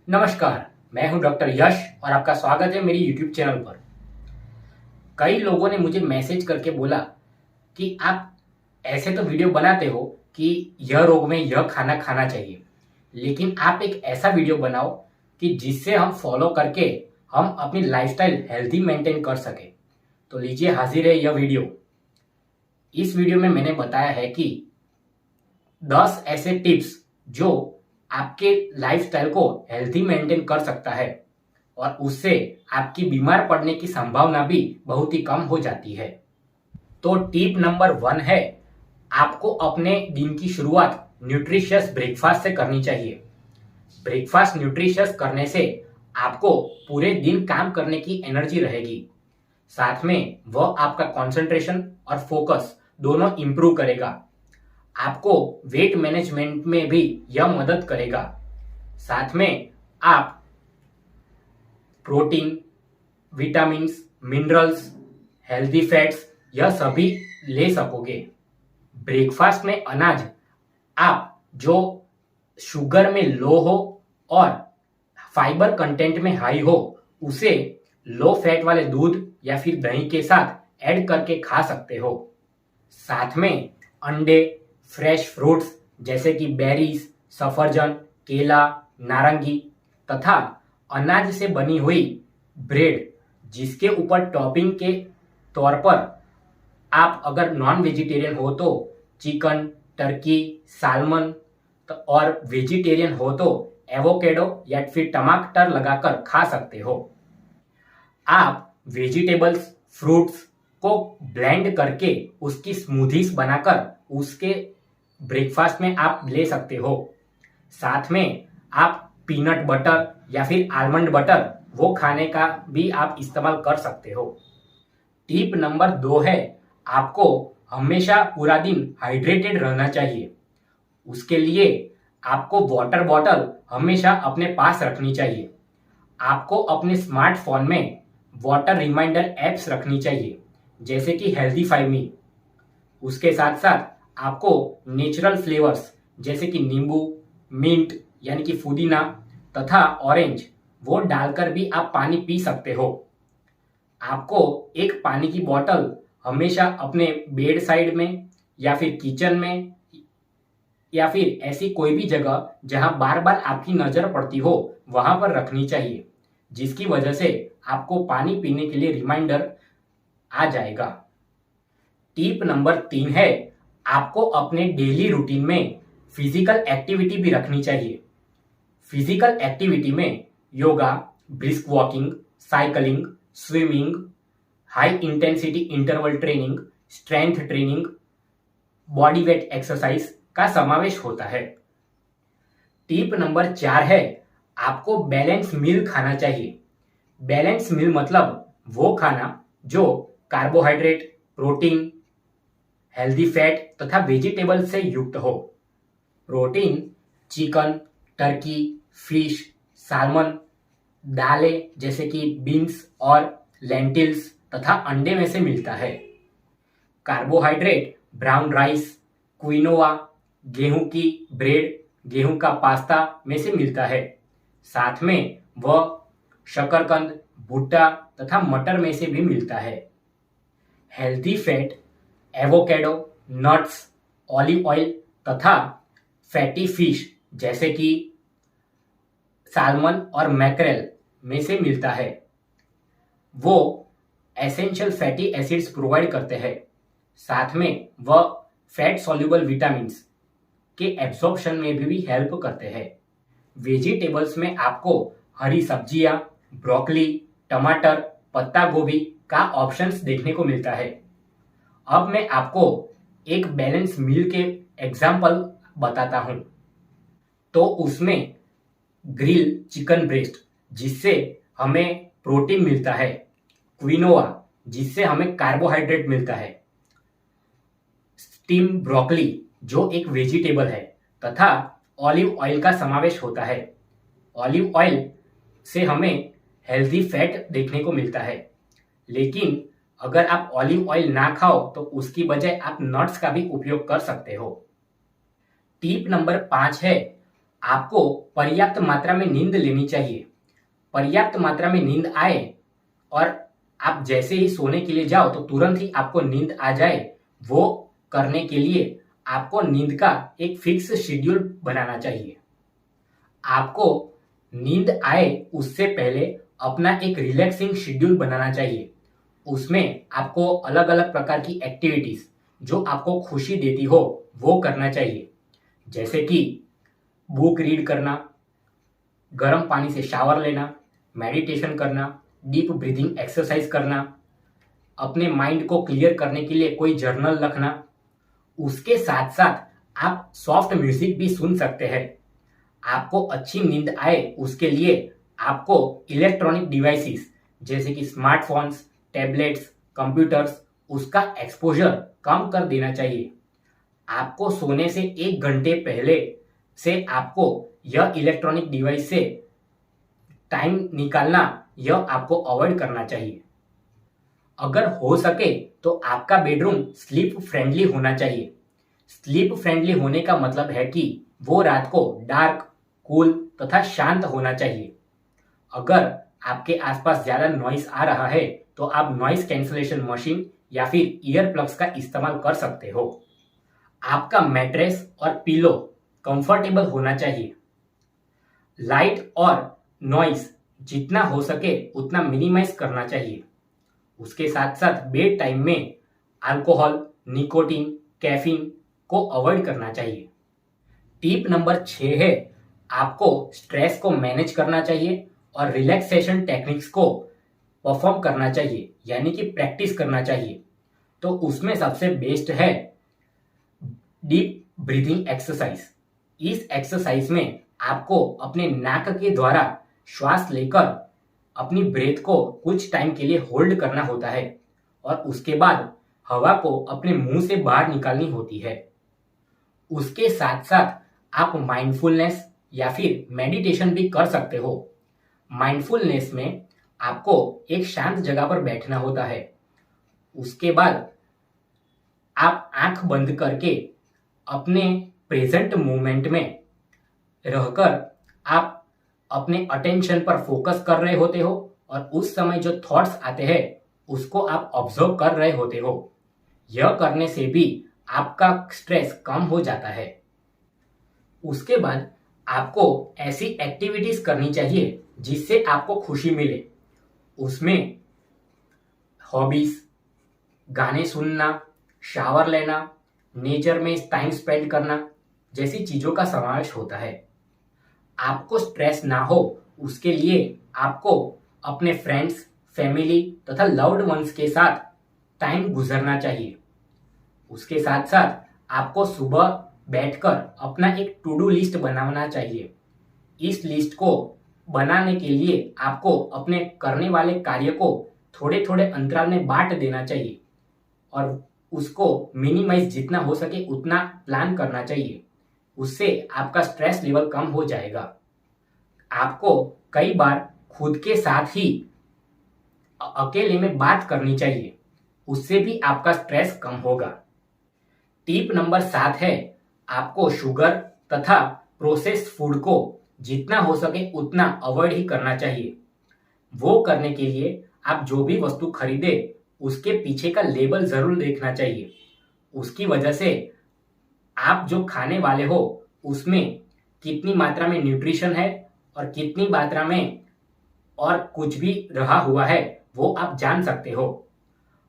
नमस्कार, मैं हूं डॉक्टर यश और आपका स्वागत है मेरी यूट्यूब चैनल पर। कई लोगों ने मुझे मैसेज करके बोला कि आप ऐसे तो वीडियो बनाते हो कि यह रोग में यह खाना खाना चाहिए, लेकिन आप एक ऐसा वीडियो बनाओ कि जिससे हम फॉलो करके हम अपनी लाइफस्टाइल हेल्थी मेंटेन कर सके। तो लीजिए, हाजिर है यह वीडियो। इस वीडियो में मैंने बताया है कि 10 ऐसे टिप्स जो आपके लाइफस्टाइल को हेल्थी मेंटेन कर सकता है और उससे आपकी बीमार पड़ने की संभावना भी बहुत ही कम हो जाती है। तो टिप नंबर 1 है, आपको अपने दिन की शुरुआत न्यूट्रिशियस ब्रेकफास्ट से करनी चाहिए। ब्रेकफास्ट न्यूट्रिशियस करने से आपको पूरे दिन काम करने की एनर्जी रहेगी। साथ में वह आपका कंसंट्रेशन और फोकस दोनों इंप्रूव करेगा। आपको वेट मैनेजमेंट में भी यह मदद करेगा। साथ में आप protein, vitamins, minerals, healthy fats यह सभी ले सकोगे। ब्रेकफास्ट में अनाज आप जो शुगर में लो हो और फाइबर कंटेंट में हाई हो, उसे लो फैट वाले दूध या फिर दही के साथ ऐड करके खा सकते हो। साथ में अंडे, फ्रेश फ्रूट्स जैसे कि बेरीज, सफरजन, केला, नारंगी तथा अनाज से बनी हुई ब्रेड जिसके ऊपर टॉपिंग के तौर पर आप अगर नॉन वेजिटेरियन हो तो चिकन, टर्की, सालमन और वेजिटेरियन हो तो एवोकेडो या फिर टमाटर लगाकर खा सकते हो। आप वेजिटेबल्स, फ्रूट्स को ब्लेंड करके उसकी स्मूथीज बनाकर उसके ब्रेकफास्ट में आप ले सकते हो। साथ में आप पीनट बटर या फिर आलमंड बटर वो खाने का भी आप इस्तेमाल कर सकते हो। टिप नंबर 2 है, आपको हमेशा पूरा दिन हाइड्रेटेड रहना चाहिए। उसके लिए आपको वाटर बॉटल हमेशा अपने पास रखनी चाहिए। आपको अपने स्मार्टफोन में वाटर रिमाइंडर एप्स रखनी चाहिए, जैसे कि हेल्दीफाई मी। उसके साथ साथ आपको नेचुरल फ्लेवर्स जैसे कि नींबू, मिंट यानी कि पुदीना तथा ऑरेंज वो डालकर भी आप पानी पी सकते हो। आपको एक पानी की बोतल हमेशा अपने बेड साइड में या फिर किचन में या फिर ऐसी कोई भी जगह जहां बार बार आपकी नजर पड़ती हो वहां पर रखनी चाहिए, जिसकी वजह से आपको पानी पीने के लिए रिमाइंडर आ जाएगा। टिप नंबर 3 है, आपको अपने डेली रूटीन में फिजिकल एक्टिविटी भी रखनी चाहिए। फिजिकल एक्टिविटी में yoga, brisk walking, cycling, swimming, high intensity interval training, strength training, body weight exercise का समावेश होता है। टिप नंबर 4 है, आपको बैलेंस मील खाना चाहिए। बैलेंस मील मतलब वो खाना जो कार्बोहाइड्रेट, प्रोटीन, हेल्दी फैट तथा वेजिटेबल से युक्त हो। Protein chicken, Turkey, fish, salmon, दालें जैसे कि बीन्स और लेंटिल्स तथा अंडे में से मिलता है। कार्बोहाइड्रेट ब्राउन राइस, क्विनोआ, गेहूं की ब्रेड, गेहूं का पास्ता में से मिलता है। साथ में वह शकरकंद, भुट्टा तथा मटर में से भी मिलता है। Healthy fat avocado, nuts, olive oil तथा फैटी फिश जैसे कि सालमन और मैकरेल में से मिलता है। वो एसेंशियल फैटी एसिड्स प्रोवाइड करते हैं। साथ में वह फैट सॉल्युबल विटामिन्स के एब्जॉर्प्शन में भी हेल्प करते हैं। वेजिटेबल्स में आपको हरी सब्जियां, ब्रोकली, टमाटर, पत्ता गोभी का ऑप्शंस देखने को मिलता है। अब मैं आपको एक बैलेंस मील के एग्जाम्पल बताता हूं। तो उसमें ग्रिल चिकन ब्रेस्ट जिससे हमें प्रोटीन मिलता है, क्विनोआ जिससे हमें कार्बोहाइड्रेट मिलता है, स्टीम ब्रोकली जो एक वेजिटेबल है तथा ऑलिव ऑयल का समावेश होता है। ऑलिव ऑयल से हमें हेल्दी फैट देखने को मिलता है, लेकिन अगर आप ऑलिव ऑयल ना खाओ तो उसकी बजाय आप नट्स का भी उपयोग कर सकते हो। टिप नंबर 5 है, आपको पर्याप्त मात्रा में नींद लेनी चाहिए। पर्याप्त मात्रा में नींद आए और आप जैसे ही सोने के लिए जाओ तो तुरंत ही आपको नींद आ जाए, वो करने के लिए आपको नींद का एक फिक्स शेड्यूल बनाना चाहिए। आपको नींद आए उससे पहले अपना एक रिलैक्सिंग शेड्यूल बनाना चाहिए। उसमें आपको अलग अलग प्रकार की एक्टिविटीज जो आपको खुशी देती हो वो करना चाहिए, जैसे कि बुक रीड करना, गर्म पानी से शावर लेना, मेडिटेशन करना, डीप ब्रीदिंग एक्सरसाइज करना, अपने माइंड को क्लियर करने के लिए कोई जर्नल रखना। उसके साथ साथ आप सॉफ्ट म्यूजिक भी सुन सकते हैं। आपको अच्छी नींद आए उसके लिए आपको इलेक्ट्रॉनिक डिवाइसेस जैसे कि स्मार्टफोन्स, टैबलेट्स, कंप्यूटर्स, उसका एक्सपोजर कम कर देना चाहिए। आपको सोने से 1 घंटे पहले से आपको यह इलेक्ट्रॉनिक डिवाइस से टाइम निकालना, यह आपको अवॉइड करना चाहिए। अगर हो सके तो आपका बेडरूम स्लीप फ्रेंडली होना चाहिए। स्लीप फ्रेंडली होने का मतलब है कि वो रात को डार्क, कूल तथा शांत होना चाहिए। अगर आपके आसपास ज्यादा नॉइस आ रहा है तो आप नॉइस कैंसलेशन मशीन या फिर ईयर प्लग्स का इस्तेमाल कर सकते हो। आपका मैट्रेस और पिलो कंफर्टेबल होना चाहिए। लाइट और नॉइस जितना हो सके उतना मिनिमाइज करना चाहिए। उसके साथ साथ बेड टाइम में अल्कोहल, निकोटीन, कैफीन को अवॉइड करना चाहिए। टिप नंबर 6 है, आपको स्ट्रेस को मैनेज करना चाहिए और रिलैक्सेशन टेक्निक्स को परफॉर्म करना चाहिए, यानी कि प्रैक्टिस करना चाहिए। तो उसमें सबसे बेस्ट है डीप ब्रीथिंग एक्सरसाइज। इस एक्सरसाइज में आपको अपने नाक के द्वारा श्वास लेकर अपनी ब्रेथ को कुछ टाइम के लिए होल्ड करना होता है और उसके बाद हवा को अपने मुंह से बाहर निकालनी होती है। उसके साथ साथ आप माइंडफुलनेस या फिर मेडिटेशन भी कर सकते हो। माइंडफुलनेस में आपको एक शांत जगह पर बैठना होता है। उसके बाद आप आंख बंद करके अपने प्रेजेंट मोमेंट में रहकर आप अपने अटेंशन पर फोकस कर रहे होते हो और उस समय जो थॉट्स आते हैं उसको आप ऑब्जर्व कर रहे होते हो। यह करने से भी आपका स्ट्रेस कम हो जाता है। उसके बाद आपको ऐसी एक्टिविटीज करनी चाहिए जिससे आपको खुशी मिले। उसमें हॉबीज, गाने सुनना, शावर लेना, नेचर में टाइम स्पेंड करना जैसी चीजों का समावेश होता है। आपको स्ट्रेस ना हो उसके लिए आपको अपने फ्रेंड्स, फैमिली तथा लव्ड वंस के साथ टाइम गुजरना चाहिए। उसके साथ साथ आपको सुबह बैठकर अपना एक टू डू लिस्ट बनाना चाहिए। इस लिस्ट को बनाने के लिए आपको अपने करने वाले कार्य को थोड़े थोड़े अंतराल में बांट देना चाहिए और उसको मिनिमाइज जितना हो सके उतना प्लान करना चाहिए। उससे आपका स्ट्रेस लेवल कम हो जाएगा। आपको कई बार खुद के साथ ही अकेले में बात करनी चाहिए, उससे भी आपका स्ट्रेस कम होगा। टिप नंबर 7 है, आपको शुगर तथा प्रोसेस्ड फूड को जितना हो सके उतना अवॉइड ही करना चाहिए। वो करने के लिए आप जो भी वस्तु खरीदे उसके पीछे का लेबल जरूर देखना चाहिए। उसकी वजह से आप जो खाने वाले हो उसमें कितनी मात्रा में न्यूट्रिशन है और कितनी मात्रा में और कुछ भी रहा हुआ है वो आप जान सकते हो।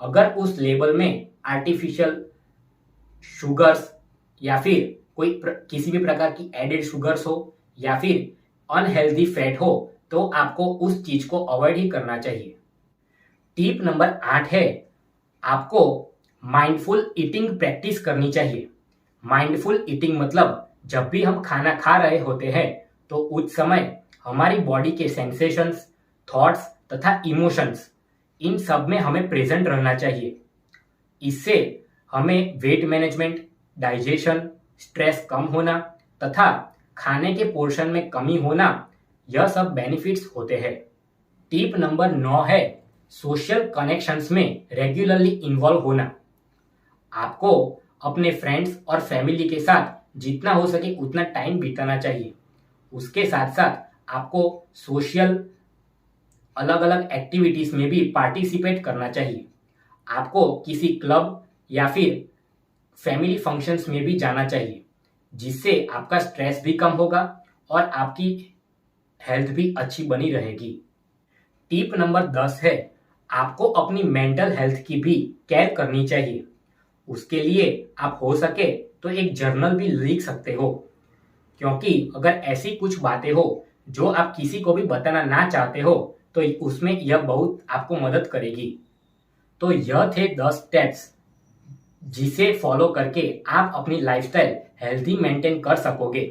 अगर उस लेबल में आर्टिफिशियल शुगर्स या फिर किसी भी प्रकार की एडेड शुगर्स हो या फिर अनहेल्दी फैट हो तो आपको उस चीज को अवॉइड ही करना चाहिए। टिप नंबर 8 है, आपको माइंडफुल ईटिंग प्रैक्टिस करनी चाहिए। माइंडफुल ईटिंग मतलब जब भी हम खाना खा रहे होते हैं तो उस समय हमारी बॉडी के सेंसेशंस, थॉट्स तथा इमोशंस, इन सब में हमें प्रेजेंट रहना चाहिए। इससे हमें वेट मैनेजमेंट, डाइजेशन, स्ट्रेस कम होना तथा खाने के पोर्शन में कमी होना, यह सब बेनिफिट्स होते हैं। टिप नंबर 9 है, सोशल कनेक्शंस में रेगुलरली इन्वॉल्व होना। आपको अपने फ्रेंड्स और फैमिली के साथ जितना हो सके उतना टाइम बिताना चाहिए। उसके साथ साथ आपको सोशल अलग अलग एक्टिविटीज में भी पार्टिसिपेट करना चाहिए। आपको किसी क्लब या फिर फैमिली फंक्शंस में भी जाना चाहिए, जिससे आपका स्ट्रेस भी कम होगा और आपकी हेल्थ भी अच्छी बनी रहेगी। टिप नंबर 10 है, आपको अपनी मेंटल हेल्थ की भी केयर करनी चाहिए। उसके लिए आप हो सके तो एक जर्नल भी लिख सकते हो, क्योंकि अगर ऐसी कुछ बातें हो जो आप किसी को भी बताना ना चाहते हो तो उसमें यह बहुत आपको मदद करेगी। तो यह थे 10 स्टेप्स जिसे फॉलो करके आप अपनी लाइफस्टाइल हेल्थी मेंटेन कर सकोगे।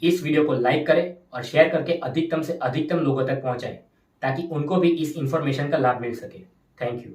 इस वीडियो को लाइक करें और शेयर करके अधिकतम से अधिकतम लोगों तक पहुंचाएं, ताकि उनको भी इस इंफॉर्मेशन का लाभ मिल सके। Thank you.